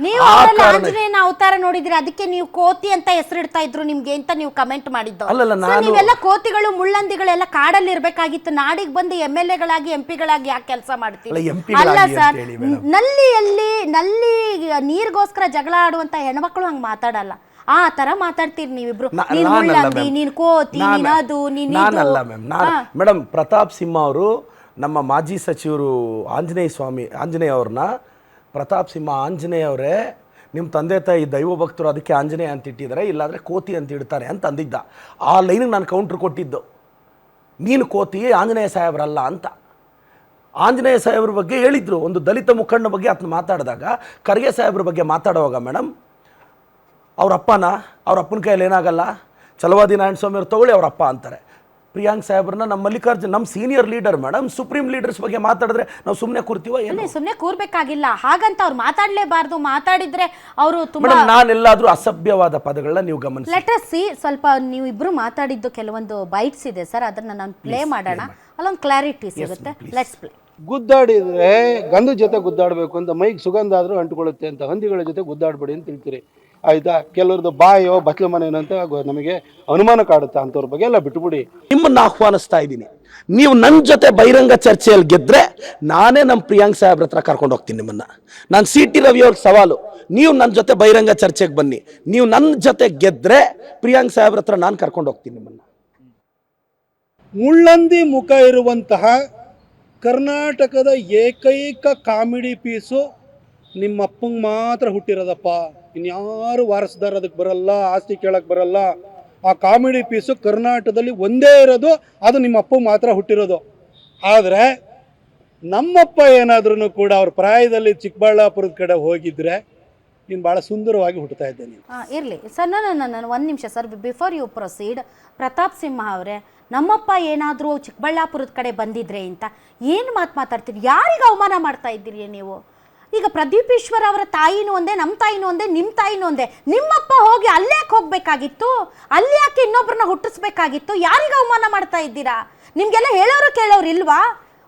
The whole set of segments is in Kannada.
ನೀವು ಆಂಜನೇಯನ ಅವತಾರ ನೋಡಿದ್ರಿ, ಅದಕ್ಕೆ ನೀವು ಕೋತಿ ಅಂತ ಹೆಸರಿಡ್ತಾ ಇದ್ರು ನಿಮ್ಗೆ ಅಂತ ನೀವು ಕಮೆಂಟ್ ಮಾಡಿದ್ದು. ನೀವೆಲ್ಲ ಕೋತಿಗಳು ಮುಳ್ಳಂದಿಗಳೆಲ್ಲ ಕಾಡಲ್ಲಿ ಇರ್ಬೇಕಾಗಿತ್ತು, ನಾಡಿಗೆ ಬಂದು MLA ಗಳಾಗಿ MP ಗಳಾಗಿ ಯಾಕೆ ಕೆಲಸ ಮಾಡ್ತೀವಿ? ಅಲ್ಲ ಸರ್, ನಲ್ಲಿ ನೀರಿಗೋಸ್ಕರ ಜಗಳ ಆಡುವಂತ ಹೆಣ್ಮಕ್ಳು ಹಂಗ್ ಮಾತಾಡಲ್ಲ. ಆ ತರ ಮಾತಾಡ್ತೀರಿ ನೀವಿಬ್ರು. ನೀನ್ ಮುಳ್ಳಂದಿ, ನೀನ್ ಕೋತಿ, ನೀನ್ ಅದು, ನೀನ್ ನಾನಲ್ಲ ಮೇಡಮ್. ಪ್ರತಾಪ್ ಸಿಂಹ ಅವರು ನಮ್ಮ ಮಾಜಿ ಸಚಿವರು ಆಂಜನೇಯ ಅವ್ರನ್ನ, ಪ್ರತಾಪ್ ಸಿಂಹ ಆಂಜನೇಯ ಅವರೇ ನಿಮ್ಮ ತಂದೆ ತಾಯಿ ದೈವ ಭಕ್ತರು, ಅದಕ್ಕೆ ಆಂಜನೇಯ ಅಂತ ಇಟ್ಟಿದ್ದಾರೆ, ಇಲ್ಲಾಂದರೆ ಕೋತಿ ಅಂತ ಇಡ್ತಾರೆ ಅಂತ ಅಂದಿದ್ದ. ಆ ಲೈನಿಗೆ ನಾನು ಕೌಂಟ್ರ್ ಕೊಟ್ಟಿದ್ದು, ನೀನು ಕೋತಿ ಆಂಜನೇಯ ಸಾಹೇಬ್ರಲ್ಲ ಅಂತ. ಆಂಜನೇಯ ಸಾಹೇಬ್ರ ಬಗ್ಗೆ ಹೇಳಿದ್ರು, ಒಂದು ದಲಿತ ಮುಖಂಡ ಬಗ್ಗೆ ಆತನ ಮಾತಾಡಿದಾಗ, ಖರ್ಗೆ ಸಾಹೇಬ್ರ ಬಗ್ಗೆ ಮಾತಾಡುವಾಗ ಮೇಡಮ್, ಅವ್ರ ಅಪ್ಪನ ಕೈಯಲ್ಲಿ ಏನಾಗಲ್ಲ, ಛಲವಾದಿ ನಾರಾಯಣ ಸ್ವಾಮಿ ಅವ್ರು ತಗೊಳ್ಳಿ ಅವ್ರ ಅಪ್ಪ ಅಂತಾರೆ. ಪ್ರಿಯಾಂಕ್ ಸಾಹೇಬ್ರನ್ನ ನಮ್ಮ ಮಲ್ಲಿಕಾರ್ಜುನ್, ನಮ್ಮ senior leader madam, supreme leaders ಬಗ್ಗೆ ಮಾತಾಡಿದ್ರೆ ನಾವು ಸುಮ್ಮನೆ ಕೂರ್ತೀವ? ಸುಮ್ಮನೆ ಕೂರ್ಬೇಕಾಗಿಲ್ಲ, ಹಾಗಂತ ಅವ್ರು ಮಾತಾಡಲೇಬಾರ್ದು. ಮಾತಾಡಿದ್ರೆ ಅವರು ತುಂಬಾ ನಾನೆಲ್ಲಾದ್ರೂ ಅಸಭ್ಯವಾದ ಪದಗಳನ್ನ ನೀವು ಗಮನಿಸಿ. Let us see. ಸ್ವಲ್ಪ ನೀವು ಇಬ್ರು ಮಾತಾಡಿದ್ದು ಕೆಲವೊಂದು ಬೈಟ್ಸ್ ಇದೆ ಸರ್, ಅದನ್ನ ನಾನು ಪ್ಲೇ ಮಾಡೋಣ, ಅಲ್ಲೊಂದು ಕ್ಲಾರಿಟಿ ಸಿಗುತ್ತೆ. Let's play. ಗುದ್ದಾಡಿದ್ರೆ ಗಂಧದ ಜೊತೆ ಗುದ್ದಾಡಬೇಕು ಅಂತ, ಮೈಗೆ ಸುಗಂಧ ಆದರೂ ಅಂಟುಕೊಳ್ಳುತ್ತೆ ಅಂತ, ಹಂದಿಗಳ ಜೊತೆ ಗುದ್ದಾಡಬೇಡಿ ಅಂತ ಹೇಳ್ತೀರಿ, ಆಯ್ತಾ? ಕೆಲವ್ರದ್ದು ಬಾಯೋ ಬಟ್ಲು ಮನೇನೋ ಅಂತ ನಮಗೆ ಅನುಮಾನ ಕಾಡುತ್ತೆ, ಅಂಥವ್ರ ಬಗ್ಗೆ ಎಲ್ಲ ಬಿಟ್ಬಿಡಿ. ನಿಮ್ಮನ್ನು ಆಹ್ವಾನಿಸ್ತಾ ಇದ್ದೀನಿ, ನೀವು ನನ್ನ ಜೊತೆ ಬಹಿರಂಗ ಚರ್ಚೆಯಲ್ಲಿ ಗೆದ್ರೆ ನಾನೇ ನಮ್ಮ ಪ್ರಿಯಾಂಕ್ ಸಾಹೇಬ್ರ ಹತ್ರ ಕರ್ಕೊಂಡು ಹೋಗ್ತೀನಿ ನಿಮ್ಮನ್ನ. ನಾನು CT ರವಿ ಅವ್ರಿಗೆ ಸವಾಲು, ನೀವು ನನ್ನ ಜೊತೆ ಬಹಿರಂಗ ಚರ್ಚೆಗೆ ಬನ್ನಿ, ನೀವು ನನ್ನ ಜೊತೆ ಗೆದ್ರೆ ಪ್ರಿಯಾಂಕ್ ಸಾಹೇಬ್ರ ಹತ್ರ ನಾನು ಕರ್ಕೊಂಡು ಹೋಗ್ತೀನಿ ನಿಮ್ಮನ್ನ. ಮುಳ್ಳಂದಿ ಮುಖ ಇರುವಂತಹ ಕರ್ನಾಟಕದ ಏಕೈಕ ಕಾಮಿಡಿ ಪೀಸು ನಿಮ್ಮಪ್ಪಂಗೆ ಮಾತ್ರ ಹುಟ್ಟಿರೋದಪ್ಪ, ಇನ್ಯಾರು ವಾರಸ್ದಾರ ಅದಕ್ಕೆ ಬರಲ್ಲ, ಆಸ್ತಿ ಕೇಳಕ್ಕೆ ಬರಲ್ಲ. ಆ ಕಾಮಿಡಿ ಪೀಸು ಕರ್ನಾಟಕದಲ್ಲಿ ಒಂದೇ ಇರೋದು, ಅದು ನಿಮ್ಮಪ್ಪ ಮಾತ್ರ ಹುಟ್ಟಿರೋದು. ಆದರೆ ನಮ್ಮಪ್ಪ ಏನಾದ್ರೂ ಕೂಡ ಅವ್ರ ಪ್ರಾಯದಲ್ಲಿ ಚಿಕ್ಕಬಳ್ಳಾಪುರದ ಕಡೆ ಹೋಗಿದ್ರೆ ನೀನು ಭಾಳ ಸುಂದರವಾಗಿ ಹುಟ್ಟುತ್ತಾ ಇದ್ದೆ ನೀನು. ಇರಲಿ ಸರ್, ನಾನು ಒಂದು ನಿಮಿಷ sir, before you proceed. Pratap Simha ಅವರೇ, ನಮ್ಮಪ್ಪ ಏನಾದರೂ ಚಿಕ್ಕಬಳ್ಳಾಪುರದ ಕಡೆ ಬಂದಿದ್ರೆ ಅಂತ ಏನು ಮಾತಾಡ್ತೀರಿ? ಯಾರಿಗೆ ಅವಮಾನ ಮಾಡ್ತಾ ಇದ್ದೀರಿ ನೀವು? ಈಗ ಪ್ರದೀಪ್ ಈಶ್ವರ್ ಅವರ ತಾಯಿನೂ ಒಂದೇ, ನಮ್ಮ ತಾಯಿನೂ ಒಂದೇ, ನಿಮ್ಮ ತಾಯಿನೂ ಒಂದೇ. ನಿಮ್ಮಪ್ಪ ಹೋಗಿ ಅಲ್ಲ್ಯಾಕೆ ಹೋಗ್ಬೇಕಾಗಿತ್ತು? ಅಲ್ಲಿ ಯಾಕೆ ಇನ್ನೊಬ್ಬರನ್ನ ಹುಟ್ಟಿಸ್ಬೇಕಾಗಿತ್ತು? ಯಾರಿಗೆ ಅವಮಾನ ಮಾಡ್ತಾ ಇದ್ದೀರಾ? ನಿಮಗೆಲ್ಲ ಹೇಳೋರು ಕೇಳೋರು ಇಲ್ವಾ?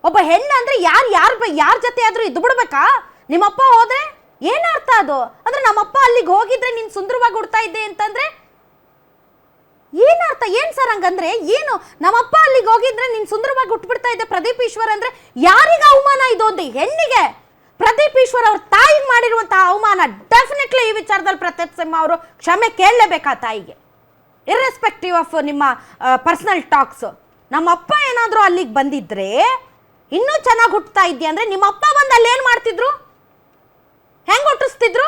ಒಬ್ಬ ಹೆಣ್ಣು ಅಂದರೆ ಯಾರ ಜೊತೆ ಆದರೂ ಇದ್ದು ಬಿಡ್ಬೇಕಾ? ನಿಮ್ಮಪ್ಪ ಹೋದ್ರೆ ಏನರ್ಥ ಅದು? ಅಂದರೆ ನಮ್ಮಪ್ಪ ಅಲ್ಲಿಗೆ ಹೋಗಿದ್ರೆ ನೀನು ಸುಂದರವಾಗಿ ಹುಡ್ತಾ ಇದ್ದೆ ಅಂತಂದರೆ ಏನರ್ಥ? ಏನು ಸರ್ ಹಂಗಂದ್ರೆ ಏನು? ನಮ್ಮಪ್ಪ ಅಲ್ಲಿಗೆ ಹೋಗಿದ್ರೆ ನೀನು ಸುಂದರವಾಗಿ ಹುಟ್ಬಿಡ್ತಾ ಇದ್ದೆ ಪ್ರದೀಪ್ ಈಶ್ವರ್ ಅಂದರೆ ಯಾರಿಗೆ ಅವಮಾನ ಇದು? ಒಂದು ಹೆಣ್ಣಿಗೆ ಪ್ರದೀಪ್ ಈಶ್ವರ್ ಅವ್ರ ತಾಯಿಗೆ ಮಾಡಿರುವಂತಹ ಅವಮಾನ. ಡೆಫಿನೆಟ್ಲಿ ಈ ವಿಚಾರದಲ್ಲಿ ಪ್ರತಾಪ್ ಸಿಂಹ ಅವರು ಕ್ಷಮೆ ಕೇಳಲೇಬೇಕಾ ತಾಯಿಗೆ, ಇರ್ರೆಸ್ಪೆಕ್ಟಿವ್ ಆಫ್ ನಿಮ್ಮ ಪರ್ಸನಲ್ ಟಾಕ್ಸ್. ನಮ್ಮಪ್ಪ ಏನಾದರೂ ಅಲ್ಲಿಗೆ ಬಂದಿದ್ರೆ ಇನ್ನೂ ಚೆನ್ನಾಗಿ ಹುಟ್ಟುತ್ತಾ ಇದ್ದೆ ಅಂದರೆ ನಿಮ್ಮಪ್ಪ ಬಂದು ಅಲ್ಲಿ ಏನು ಮಾಡ್ತಿದ್ರು? ಹೆಂಗೆ ಹುಟ್ಟಿಸ್ತಿದ್ರು?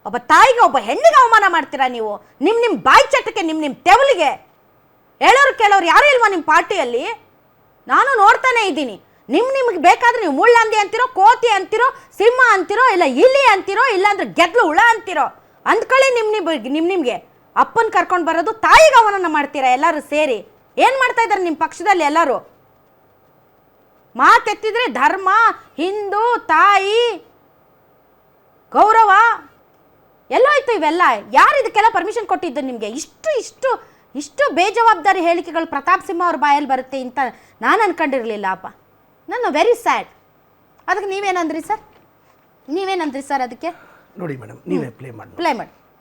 ಒಬ್ಬ ತಾಯಿಗೆ, ಒಬ್ಬ ಹೆಣ್ಣಿಗೆ ಅವಮಾನ ಮಾಡ್ತೀರಾ ನೀವು? ನಿಮ್ಮ ಬಾಯಿ ಚಟಕ್ಕೆ, ನಿಮ್ಮ ತೆವಲಿಗೆ ಹೇಳೋರು ಕೇಳೋರು ಯಾರು ಇಲ್ವಾ ನಿಮ್ಮ ಪಾರ್ಟಿಯಲ್ಲಿ? ನಾನು ನೋಡ್ತಾನೆ ಇದ್ದೀನಿ. ನಿಮ್ಗೆ ಬೇಕಾದ್ರೆ ನೀವು ಮುಳ್ಳಂದಿ ಅಂತಿರೋ, ಕೋತಿ ಅಂತಿರೋ, ಸಿಂಹ ಅಂತಿರೋ, ಇಲ್ಲ ಇಲಿ ಅಂತಿರೋ, ಇಲ್ಲಾಂದ್ರೆ ಗೆದ್ಲು ಹುಳ ಅಂತಿರೋ ಅಂದ್ಕೊಳ್ಳಿ. ನಿಮ್ಗೆ ಅಪ್ಪನ ಕರ್ಕೊಂಡು ಬರೋದು, ತಾಯಿಗೆ ಅವಮಾನ ಮಾಡ್ತೀರಾ ಎಲ್ಲರೂ ಸೇರಿ. ಏನು ಮಾಡ್ತಾ ಇದ್ದಾರೆ ನಿಮ್ಮ ಪಕ್ಷದಲ್ಲಿ ಎಲ್ಲರೂ? ಮಾತೆತ್ತಿದ್ರೆ ಧರ್ಮ, ಹಿಂದೂ, ತಾಯಿ, ಗೌರವ ಎಲ್ಲೋಯ್ತು ಇವೆಲ್ಲ? ಯಾರು ಇದಕ್ಕೆಲ್ಲ ಪರ್ಮಿಷನ್ ಕೊಟ್ಟಿದ್ದು ನಿಮಗೆ? ಇಷ್ಟು ಬೇಜವಾಬ್ದಾರಿ ಹೇಳಿಕೆಗಳು ಪ್ರತಾಪ್ ಸಿಂಹ ಅವ್ರ ಬಾಯಲ್ಲಿ ಬರುತ್ತೆ ಅಂತ ನಾನು ಅನ್ಕೊಂಡಿರಲಿಲ್ಲ ಅಪ್ಪ. ನಾನು ವೆರಿ ಸ್ಯಾಡ್. ಅದಕ್ಕೆ ನೀವೇನಂದ್ರಿ ಸರ್? ಅದಕ್ಕೆ ನೋಡಿ ಮೇಡಮ್, ನೀವೇ ಪ್ಲೇ ಮಾಡಿ.